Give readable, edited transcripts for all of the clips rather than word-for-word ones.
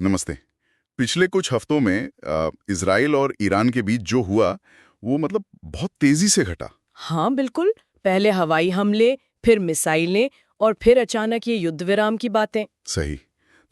नमस्ते। पिछले कुछ हफ्तों में इज़राइल और ईरान के बीच जो हुआ, वो मतलब बहुत तेज़ी से घटा। हाँ बिल्कुल। पहले हवाई हमले, फिर मिसाइलें और फिर अचानक ये युद्ध विराम की बातें। सही।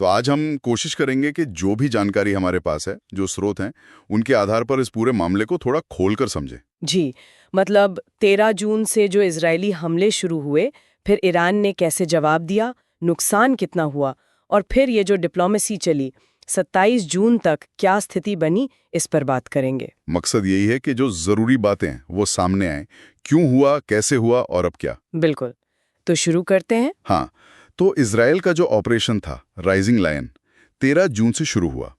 तो आज हम कोशिश करेंगे कि जो भी जानकारी हमारे पास है, जो स्रोत हैं, उनके आधार पर इस पूरे मामले को थोड़ा खोलकर समझें। जी, मतलब 13 जून से जो इजरायली हमले शुरू हुए, फिर ईरान ने कैसे जवाब दिया, नुकसान कितना हुआ, और फिर ये जो डिप्लोमेसी चली, 27 जून तक क्या स्थिति बनी, इस पर बात करेंगे। मकसद यही है कि जो ज़रूरी बातें हैं, वो सामने आएँ। क्यों हुआ, कैसे हुआ और अब क्या? बिल्कुल। तो शुरू करते हैं। हाँ, तो इज़राइल का जो ऑपरेशन था, राइजिंग लायन, 13 जून से शुरू हुआ।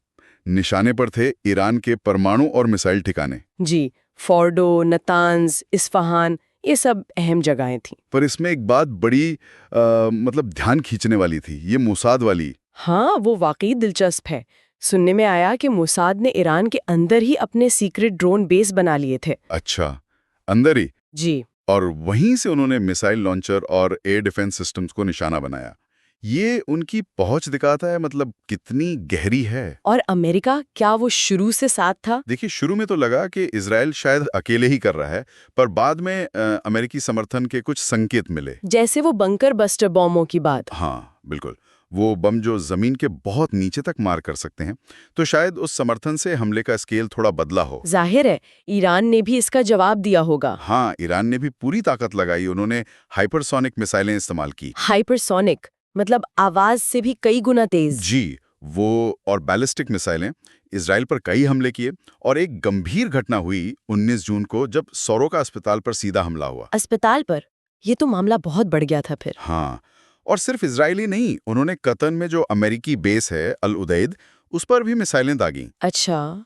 निशाने पर थे ईरान के परमाणु और मिसाइल ठिकाने। जी, फोर्डो, नतांज, इस्फहान, ये सब अहम जगहें थीं। पर इसमें एक बात बड़ी मतलब ध्यान खींचने वाली थी, ये मोसाद वाली। हाँ, वो वाकई दिलचस्प है। सुनने में आया कि मोसाद ने ईरान के अंदर ही अपने सीक्रेट ड्रोन बेस बना लिए थे। अच्छा, अंदर ही। जी। और वहीं से उन्होंने मिसाइल लॉन्चर और एयर डिफेंस सिस्टम्स को निशाना बनाया। ये उनकी पहुंच दिखाता है, मतलब कितनी गहरी है। और अमेरिका, क्या वो शुरू से साथ था? देखिए, शुरू में तो लगा कि इज़राइल शायद अकेले ही कर रहा है, पर बाद में अमेरिकी समर्थन के कुछ संकेत मिले। जैसे वो बंकर बस्टर बॉम्बों की बात। हाँ, बिल्कुल। वो बम जो जमीन के बहुत नीचे तक मार कर सकते हैं, तो शायद उस समर्थन से हमले का स्केल थोड़ा बदला हो। जाहिर है, ईरान ने भी इसका जवाब दिया होगा। हाँ, ईरान ने भी पूरी ताकत लगाई। उन्होंने हाइपरसोनिक मिसाइलें इस्तेमाल की। हाइपरसोनिक, मतलब आवाज से भी कई गुना तेज। जी, वो और बैलिस्टिक मिसाइलें इजराइल पर कई हमले किए। और एक गंभीर घटना हुई 19 जून को, जब सोरोका अस्पताल पर सीधा हमला हुआ। अस्पताल पर? ये तो मामला बहुत बढ़ गया था फिर। हाँ, और सिर्फ इजराइली नहीं, उन्होंने कतर में जो अमेरिकी बेस है अल उदैद, उस पर भी मिसाइलें दागी। अच्छा,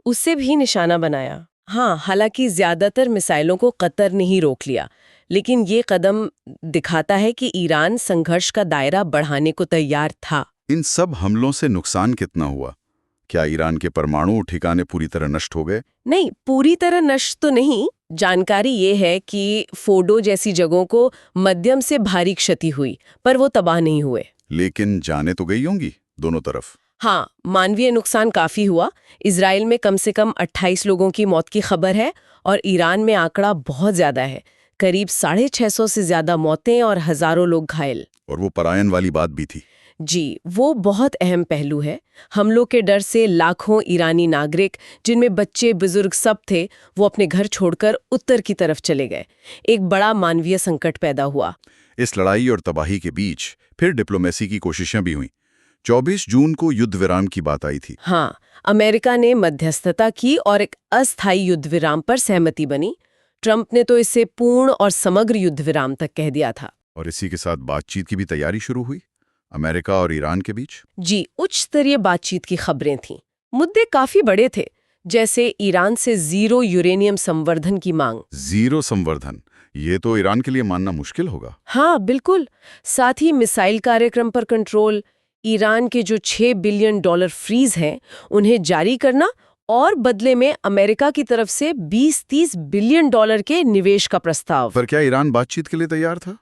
उससे भी निशाना बनाया। हाँ, हालांकि ज्यादातर मिसाइलों को कतर ने ही रोक लिया, लेकिन ये कदम दिखाता है कि ईरान संघर्ष का दायरा बढ़ाने को तैयार था। इन सब हमलों से नुकसान कितना हुआ? क्या ईरान के परमाणु ठिकाने पूरी तरह नष्ट हो गए? नहीं, पूरी तरह नष्ट तो नहीं। जानकारी ये है कि फोर्डो जैसी जगहों को मध्यम से भारी क्षति हुई, पर वो तबाह नहीं हुए। लेकिन जाने तो गई होंगी दोनों तरफ। हाँ, मानवीय नुकसान काफी हुआ। इजराइल में कम से कम 28 लोगों की मौत की खबर है, और ईरान में आंकड़ा बहुत ज्यादा है, करीब 650 से ज्यादा मौतें और हजारों लोग घायल। और वो पलायन वाली बात भी थी। जी, वो बहुत अहम पहलू है। हमलों के डर से लाखों ईरानी नागरिक, जिनमें बच्चे बुजुर्ग सब थे, वो अपने घर छोड़कर उत्तर की तरफ चले गए। एक बड़ा मानवीय संकट पैदा हुआ। इस लड़ाई और तबाही के बीच फिर डिप्लोमेसी की कोशिशें भी हुईं। 24 जून को युद्ध विराम की बात आई थी। हाँ, अमेरिका ने मध्यस्थता की और एक अस्थायी युद्ध विराम पर सहमति बनी। ट्रंप ने तो इसे पूर्ण और समग्र युद्ध विराम तक कह दिया था। और इसी के साथ बातचीत की भी तैयारी शुरू हुई, अमेरिका और ईरान के बीच। जी, उच्च स्तरीय बातचीत की खबरें थीं। मुद्दे काफी बड़े थे, जैसे ईरान से जीरो यूरेनियम संवर्धन की मांग। जीरो संवर्धन, ये तो ईरान के लिए मानना मुश्किल होगा। हाँ बिल्कुल। साथ ही मिसाइल कार्यक्रम पर कंट्रोल, ईरान के जो $6 बिलियन फ्रीज हैं, उन्हें जारी करना, और बदले में अमेरिका की तरफ से 20-30 बिलियन डॉलर के निवेश का प्रस्ताव। पर क्या ईरान बातचीत के लिए तैयार था?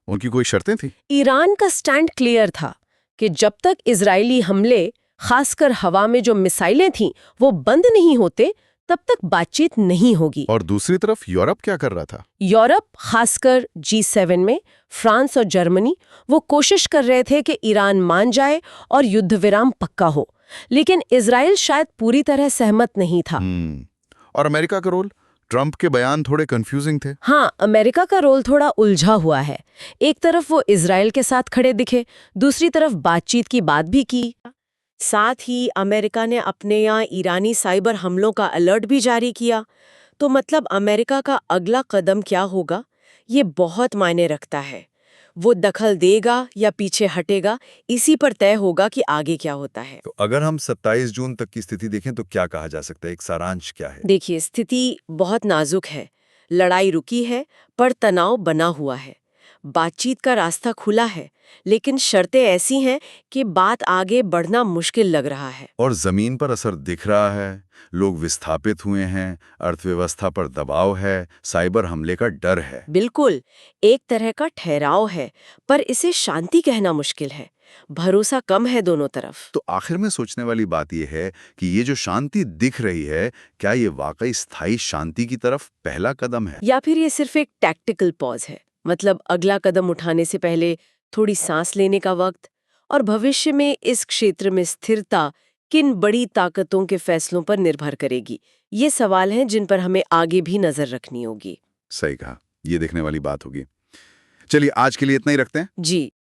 उनकी कोई शर्तें थी? ईरान का स्टैंड क्लियर था कि जब तक इजरायली हमले, खासकर हवा में जो मिसाइलें थीं, वो बंद नहीं होते, तब तक बातचीत नहीं होगी। और दूसरी तरफ यूरोप क्या कर रहा था? यूरोप, खासकर G7 में फ्रांस और जर्मनी, वो कोशिश कर रहे थे कि ईरान मान जाए और युद्ध विराम पक्का हो। लेकिन इजराइल शायद पूरी तरह सहमत नहीं था। और अमेरिका का रोल? ट्रंप के बयान थोड़े कंफ्यूजिंग थे। हाँ, अमेरिका का रोल थोड़ा उलझा हुआ है। एक तरफ वो इजराइल के साथ खड़े दिखे, दूसरी तरफ बातचीत की बात भी की। साथ ही अमेरिका ने अपने यहाँ ईरानी साइबर हमलों का अलर्ट भी जारी किया। तो मतलब अमेरिका का अगला कदम क्या होगा, ये बहुत मायने रखता है। वो दखल देगा या पीछे हटेगा, इसी पर तय होगा कि आगे क्या होता है। तो अगर हम 27 जून तक की स्थिति देखें तो क्या कहा जा सकता है, एक सारांश क्या है? देखिए, स्थिति बहुत नाजुक है। लड़ाई रुकी है, पर तनाव बना हुआ है। बातचीत का रास्ता खुला है, लेकिन शर्तें ऐसी हैं कि बात आगे बढ़ना मुश्किल लग रहा है। और जमीन पर असर दिख रहा है, लोग विस्थापित हुए हैं, अर्थव्यवस्था पर दबाव है, साइबर हमले का डर है। बिल्कुल, एक तरह का ठहराव है, पर इसे शांति कहना मुश्किल है। भरोसा कम है दोनों तरफ। तो आखिर में सोचने वाली बात यह है कि ये जो शांति दिख रही है, क्या ये वाकई स्थायी शांति की तरफ पहला कदम है? या फिर ये सिर्फ एक टैक्टिकल पॉज है, मतलब अगला कदम उठाने से पहले थोड़ी सांस लेने का वक्त। और भविष्य में इस क्षेत्र में स्थिरता किन बड़ी ताकतों के फैसलों पर निर्भर करेगी, ये सवाल हैं जिन पर हमें आगे भी नजर रखनी होगी। सही कहा, ये देखने वाली बात होगी। चलिए आज के लिए इतना ही रखते हैं। जी।